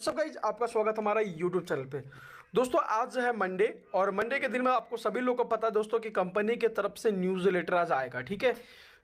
सब गाइज आपका स्वागत हमारा यूट्यूब चैनल पे। दोस्तों आज है मंडे और मंडे के दिन में आपको सभी लोगों को पता है दोस्तों कि कंपनी की तरफ से न्यूज़ लेटर आज आएगा। ठीक है,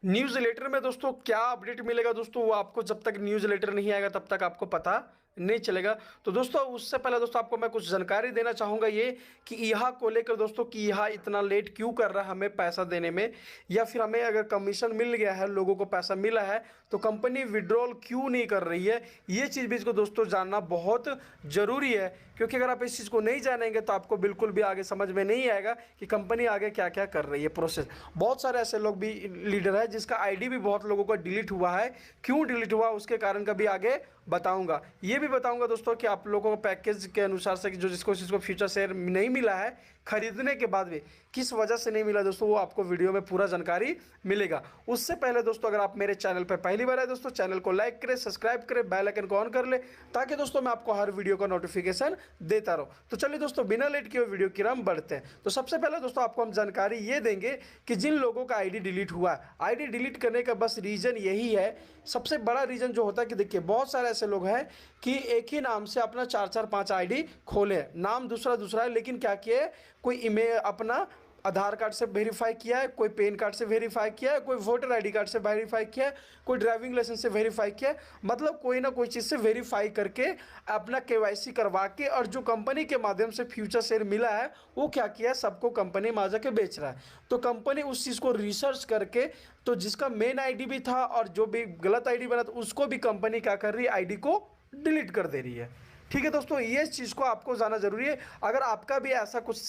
न्यूज़ लेटर में दोस्तों क्या अपडेट मिलेगा दोस्तों, वो आपको जब तक न्यूज़ लेटर नहीं आएगा तब तक आपको पता नहीं चलेगा। तो दोस्तों उससे पहले दोस्तों आपको मैं कुछ जानकारी देना चाहूँगा ये कि ईहा को लेकर दोस्तों कि ईहा इतना लेट क्यों कर रहा है हमें पैसा देने में, या फिर हमें अगर कमीशन मिल गया है, लोगों को पैसा मिला है तो कंपनी विड्रॉल क्यों नहीं कर रही है। ये चीज़ भी इसको दोस्तों जानना बहुत ज़रूरी है, क्योंकि अगर आप इस चीज़ को नहीं जानेंगे तो आपको बिल्कुल भी आगे समझ में नहीं आएगा कि कंपनी आगे क्या क्या कर रही है प्रोसेस। बहुत सारे ऐसे लोग भी लीडर है जिसका आईडी भी बहुत लोगों का डिलीट हुआ है, क्यों डिलीट हुआ उसके कारण का भी आगे बताऊंगा। ये भी बताऊंगा दोस्तों कि आप लोगों को पैकेज के अनुसार से जो जिसको फ्यूचर शेयर नहीं मिला है खरीदने के बाद भी किस वजह से नहीं मिला दोस्तों, वो आपको वीडियो में पूरा जानकारी मिलेगा। उससे पहले दोस्तों अगर आप मेरे चैनल पर पहली बार आए दोस्तों, चैनल को लाइक करें, सब्सक्राइब करें, बेल आइकन को ऑन कर ले ताकि दोस्तों मैं आपको हर वीडियो का नोटिफिकेशन देता रहूं। तो चलिए दोस्तों बिना लेट किए वीडियो की हम बढ़ते हैं। तो सबसे पहले दोस्तों आपको हम जानकारी ये देंगे कि जिन लोगों का आईडी डिलीट हुआ है, आईडी डिलीट करने का बस रीजन यही है, सबसे बड़ा रीजन जो होता है कि देखिए बहुत सारे ऐसे लोग हैं कि एक ही नाम से अपना 4-4-5 आईडी खोले, नाम दूसरा दूसरा है, लेकिन क्या किए, कोई ईमेल अपना आधार कार्ड से वेरीफाई किया है, कोई पैन कार्ड से वेरीफाई किया है, कोई वोटर आईडी कार्ड से वेरीफाई किया है, कोई ड्राइविंग लाइसेंस से वेरीफाई किया है, मतलब कोई ना कोई चीज़ से वेरीफाई करके अपना केवाईसी करवा के, और जो कंपनी के माध्यम से फ्यूचर शेयर मिला है वो क्या किया है, सबको कंपनी में आ जाके बेच रहा है। तो कंपनी उस चीज़ को रिसर्च करके, तो जिसका मेन आईडी भी था और जो भी गलत आईडी बना था उसको भी कंपनी क्या कर रही है, आईडी को डिलीट कर दे रही है। ठीक है दोस्तों, ये चीज़ को आपको जानना जरूरी है। अगर आपका भी ऐसा कुछ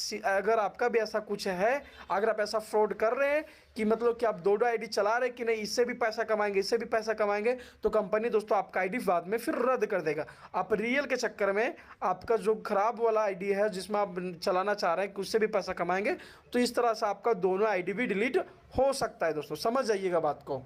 है, अगर आप ऐसा फ्रॉड कर रहे हैं कि मतलब कि आप दो आईडी चला रहे हैं कि नहीं इससे भी पैसा कमाएंगे, इससे भी पैसा कमाएंगे, तो कंपनी दोस्तों आपका आईडी बाद में फिर रद्द कर देगा। आप रियल के चक्कर में आपका जो खराब वाला आईडी है जिसमें आप चलाना चाह रहे हैं कि उससे भी पैसा कमाएंगे, तो इस तरह से आपका दोनों आईडी भी डिलीट हो सकता है। दोस्तों समझ जाइएगा बात को,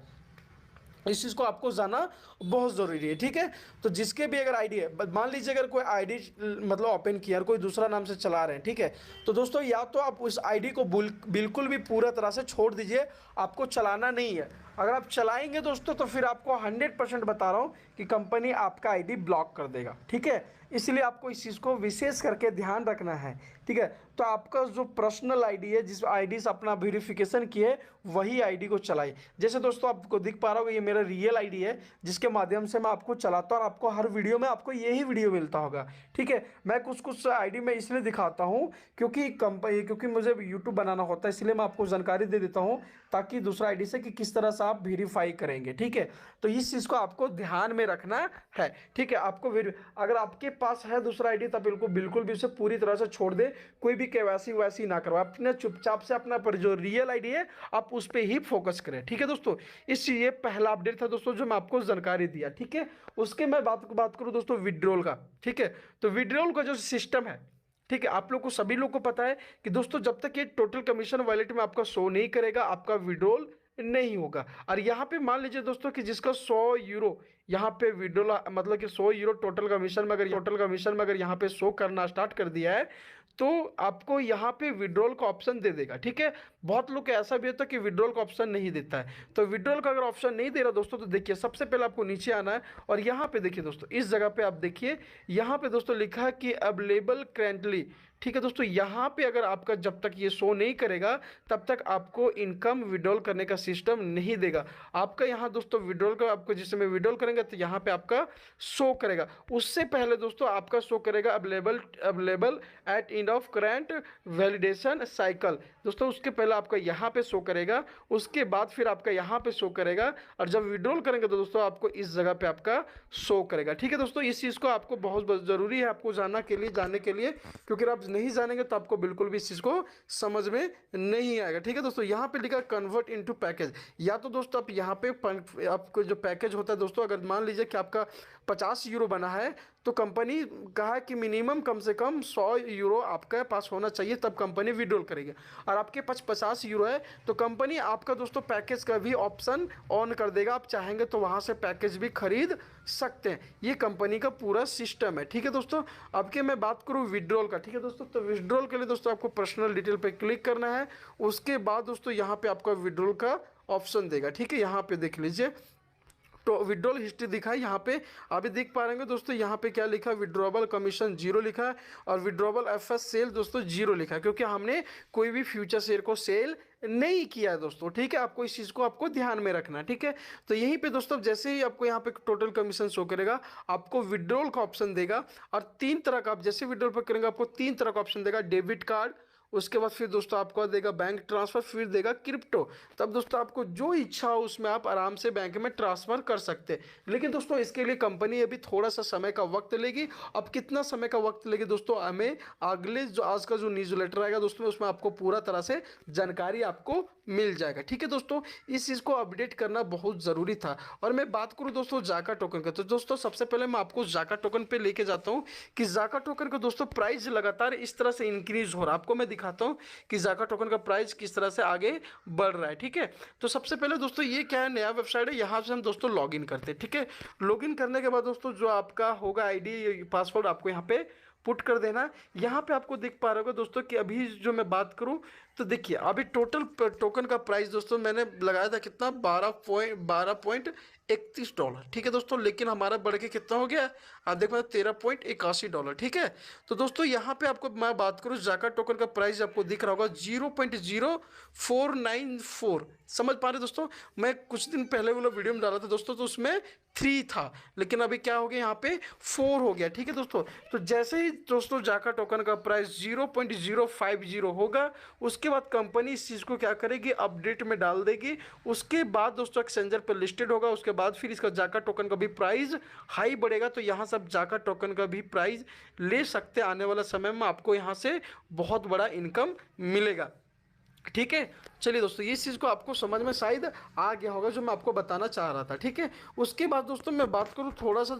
इस चीज़ को आपको जानना बहुत ज़रूरी है। ठीक है, तो जिसके भी अगर आईडी है, मान लीजिए अगर कोई आईडी मतलब ओपन किया और कोई दूसरा नाम से चला रहे हैं, ठीक है, तो दोस्तों या तो आप उस आईडी को बिल्कुल भी पूरा तरह से छोड़ दीजिए, आपको चलाना नहीं है। अगर आप चलाएंगे दोस्तों तो फिर आपको 100% बता रहा हूँ कि कंपनी आपका आईडी ब्लॉक कर देगा। ठीक है, इसलिए आपको इस चीज़ को विशेष करके ध्यान रखना है। ठीक है, तो आपका जो पर्सनल आईडी है, जिस आईडी से अपना वेरिफिकेशन किए वही आईडी को चलाइए। जैसे दोस्तों आपको दिख पा रहा होगा, ये मेरा रियल आईडी है जिसके माध्यम से मैं आपको चलाता हूँ और आपको हर वीडियो में आपको यही वीडियो मिलता होगा। ठीक है, मैं कुछ आईडी में इसलिए दिखाता हूँ क्योंकि मुझे यूट्यूब बनाना होता है, इसलिए मैं आपको जानकारी दे देता हूँ ताकि दूसरा आईडी से कि किस तरह से आप वेरीफाई करेंगे। ठीक है, तो इस चीज़ को आपको ध्यान में रखना है। ठीक है, आपको अगर आपके पास है दूसरा आईडी तब बिल्कुल भी उसे पूरी तरह से छोड़ दे, कोई भी केवाईसी वैसी ना करवा, अपने चुपचाप से अपना पर जो रियल आईडी है आप उस पर ही फोकस करें। ठीक है दोस्तों, ये पहला अपडेट था दोस्तों जो मैं आपको जानकारी दिया। ठीक है, उसके मैं बात करूं दोस्तों विड्रॉल का। ठीक है, तो विड्रॉल का जो सिस्टम है, ठीक है, आप लोग को सभी लोग को पता है कि दोस्तों जब तक ये टोटल कमीशन वॉलेट में आपका शो नहीं करेगा आपका विड्रॉल नहीं होगा। और यहाँ पे मान लीजिए दोस्तों कि जिसका 100 यूरो यहाँ पे विड्रॉल मतलब कि 100 यूरो टोटल कमीशन में अगर यहाँ पे शो करना स्टार्ट कर दिया है तो आपको यहाँ पे विड्रॉल का ऑप्शन दे देगा। ठीक है, बहुत लोग ऐसा भी होता है कि विड्रॉल का ऑप्शन नहीं देता है, तो विड्रॉल का अगर ऑप्शन नहीं दे रहा दोस्तों तो देखिए सबसे पहले आपको नीचे आना है और यहाँ पे देखिए दोस्तों, इस जगह पे आप देखिए, यहाँ पे दोस्तों लिखा है कि अवेलेबल करेंटली। ठीक है दोस्तों, यहाँ पे अगर आपका जब तक ये शो नहीं करेगा तब तक आपको इनकम विड्रॉल करने का सिस्टम नहीं देगा। आपका यहाँ दोस्तों विड्रॉल का आपको जिस समय विड्रॉल करेंगे तो यहाँ पे आपका शो करेगा। उससे पहले दोस्तों आपका शो करेगा available at end of current validation cycle. दोस्तों उसके पहले आपका यहाँ पे शो करेगा, उसके बाद फिर आपका यहाँ पे शो करेगा, और जब विड्रॉल करेंगे तो दोस्तों आपको इस जगह पे आपका शो करेगा। ठीक है दोस्तों, इस चीज़ को आपको बहुत ज़रूरी है आपको जानने के लिए, क्योंकि आप नहीं जानेंगे तो आपको बिल्कुल भी इस चीज़ को समझ में नहीं आएगा। ठीक है दोस्तों, यहाँ पे लिखा कन्वर्ट इनटू पैकेज, या तो दोस्तों आप यहाँ पे आपको जो पैकेज होता है दोस्तों, अगर मान लीजिए कि आपका 50 यूरो बना है तो कंपनी कहा कि मिनिमम कम से कम 100 यूरो आपके पास होना चाहिए तब कंपनी विड्रॉल करेगी। और आपके पास 50 यूरो है तो कंपनी आपका दोस्तों पैकेज का भी ऑप्शन ऑन कर देगा, आप चाहेंगे तो वहाँ से पैकेज भी खरीद सकते हैं। ये कंपनी का पूरा सिस्टम है। ठीक है दोस्तों, अब के मैं बात करूँ विड्रॉल का। ठीक है दोस्तों, तो विड्रॉल के लिए दोस्तों आपको पर्सनल डिटेल पे क्लिक करना है, उसके बाद दोस्तों यहाँ पे आपका विड्रॉल का ऑप्शन देगा। ठीक है, यहाँ पे देख लीजिए विड्रॉल हिस्ट्री दिखा है यहाँ पे अभी देख पा रहे हैं दोस्तों। यहाँ पे क्या लिखा है, विड्रॉबल कमीशन 0 लिखा है और विड्रॉबल एफएस सेल दोस्तों 0 लिखा है, क्योंकि हमने कोई भी फ्यूचर शेयर को सेल नहीं किया है दोस्तों। ठीक है, आपको इस चीज़ को आपको ध्यान में रखना है। ठीक है, तो यहीं पे दोस्तों जैसे ही आपको यहाँ पे टोटल कमीशन शो करेगा, आपको विड्रॉल का ऑप्शन देगा और 3 तरह का, आप जैसे विड्रॉल पर करेंगे आपको 3 तरह का ऑप्शन देगा, डेबिट कार्ड, उसके बाद फिर दोस्तों आपको देगा बैंक ट्रांसफर, फिर देगा क्रिप्टो। तब दोस्तों आपको जो इच्छा हो उसमें आप आराम से बैंक में ट्रांसफर कर सकते हैं। लेकिन दोस्तों इसके लिए कंपनी अभी थोड़ा सा समय का वक्त लेगी। अब कितना समय का वक्त लेगी दोस्तों, हमें अगले जो आज का जो न्यूज़ लेटर आएगा दोस्तों, उसमें आपको पूरा तरह से जानकारी आपको मिल जाएगा। ठीक है दोस्तों, इस चीज़ को अपडेट करना बहुत ज़रूरी था। और मैं बात करूँ दोस्तों जाका टोकन का, तो दोस्तों सबसे पहले मैं आपको जाका टोकन पे लेके जाता हूँ कि जाका टोकन का दोस्तों प्राइस लगातार इस तरह से इंक्रीज हो रहा है। आपको मैं दिखाता हूँ कि जाका टोकन का प्राइस किस तरह से आगे बढ़ रहा है। ठीक है, तो सबसे पहले दोस्तों ये क्या है, नया वेबसाइट है, यहाँ से हम दोस्तों लॉगिन करते हैं। ठीक है, लॉगिन करने के बाद दोस्तों जो आपका होगा आईडी पासवर्ड आपको यहाँ पे पुट कर देना। यहाँ पे आपको दिख पा रहा होगा दोस्तों कि अभी जो मैं बात करूँ तो देखिए अभी टोटल टोकन का प्राइस दोस्तों मैंने लगाया था कितना, 12.31 डॉलर। ठीक है दोस्तों, लेकिन हमारा बढ़ के कितना हो गया, आप देख पाते $13.81। ठीक है, तो दोस्तों यहाँ पे आपको मैं बात करूँ जाका टोकन का प्राइस आपको दिख रहा होगा 0.0494। समझ पा रहे दोस्तों, मैं कुछ दिन पहले वाला वीडियो में डाला था दोस्तों, तो उसमें 3 था, लेकिन अभी क्या हो गया यहाँ पे 4 हो गया। ठीक है दोस्तों, तो जैसे ही दोस्तों जाका टोकन का प्राइस 0.050 होगा, उसके बाद कंपनी इस चीज़ को क्या करेगी, अपडेट में डाल देगी। उसके बाद दोस्तों एक्सचेंजर पर लिस्टेड होगा, उसके बाद फिर इसका जाका टोकन का भी प्राइस हाई बढ़ेगा। तो यहाँ सब जाका टोकन का भी प्राइस ले सकते हैं। आने वाला समय में आपको यहाँ से बहुत बड़ा इनकम मिलेगा। ठीक है, चलिए दोस्तों इस चीज़ को आपको समझ में शायद आ गया होगा जो मैं आपको बताना चाह रहा था। ठीक है, उसके बाद दोस्तों मैं बात करूँ थोड़ा सा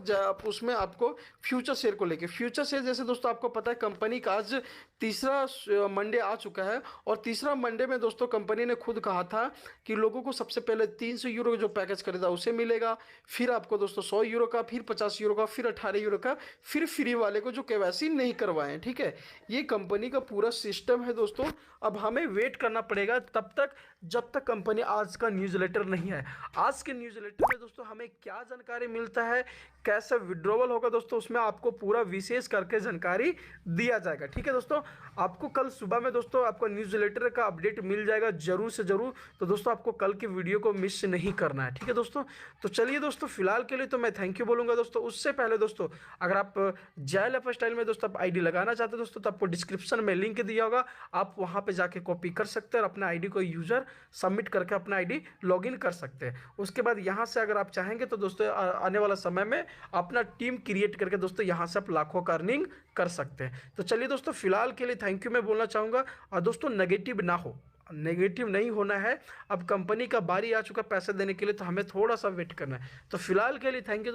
उसमें आपको फ्यूचर शेयर को लेके। फ्यूचर शेयर जैसे दोस्तों आपको पता है कंपनी का आज तीसरा मंडे आ चुका है, और तीसरा मंडे में दोस्तों कंपनी ने खुद कहा था कि लोगों को सबसे पहले 300 यूरो जो पैकेज खरीदा उसे मिलेगा, फिर आपको दोस्तों 100 यूरो का, फिर 50 यूरो का, फिर 18 यूरो का, फिर फ्री वाले को जो केवाईसी नहीं करवाए। ठीक है, ये कंपनी का पूरा सिस्टम है दोस्तों। अब हमें वेट करना पड़ेगा तब तक जब तक कंपनी आज का न्यूज़लेटर नहीं है। आज के न्यूज़लेटर में दोस्तों हमें क्या जानकारी मिलता है, कैसे विड्रॉवल होगा दोस्तों, उसमें आपको पूरा विशेष करके जानकारी दिया जाएगा। ठीक है दोस्तों, आपको कल सुबह में दोस्तों आपको न्यूज़लेटर का अपडेट मिल जाएगा जरूर से जरूर। तो दोस्तों आपको कल की वीडियो को मिस नहीं करना है। ठीक है दोस्तों, तो चलिए दोस्तों फिलहाल के लिए तो मैं थैंक यू बोलूँगा दोस्तों। उससे पहले दोस्तों अगर आप जाय लाइफस्टाइल में दोस्तों आप आईडी लगाना चाहते हो दोस्तों, तो आपको डिस्क्रिप्शन में लिंक दिया होगा, आप वहाँ पे जाके कॉपी कर सकते हैं और अपना आईडी को यूज़र सबमिट करके अपना आईडी लॉगिन कर सकते हैं। उसके बाद यहाँ से अगर आप चाहेंगे तो दोस्तों आने वाला समय में अपना टीम क्रिएट करके दोस्तों यहाँ से आप लाखों का अर्निंग कर सकते हैं। तो चलिए दोस्तों फिलहाल के लिए थैंक यू मैं बोलना चाहूँगा। और दोस्तों नेगेटिव ना हो, नेगेटिव नहीं होना है। अब कंपनी का बारी आ चुका पैसे देने के लिए, तो हमें थोड़ा सा वेट करना है। तो फिलहाल के लिए थैंक यू।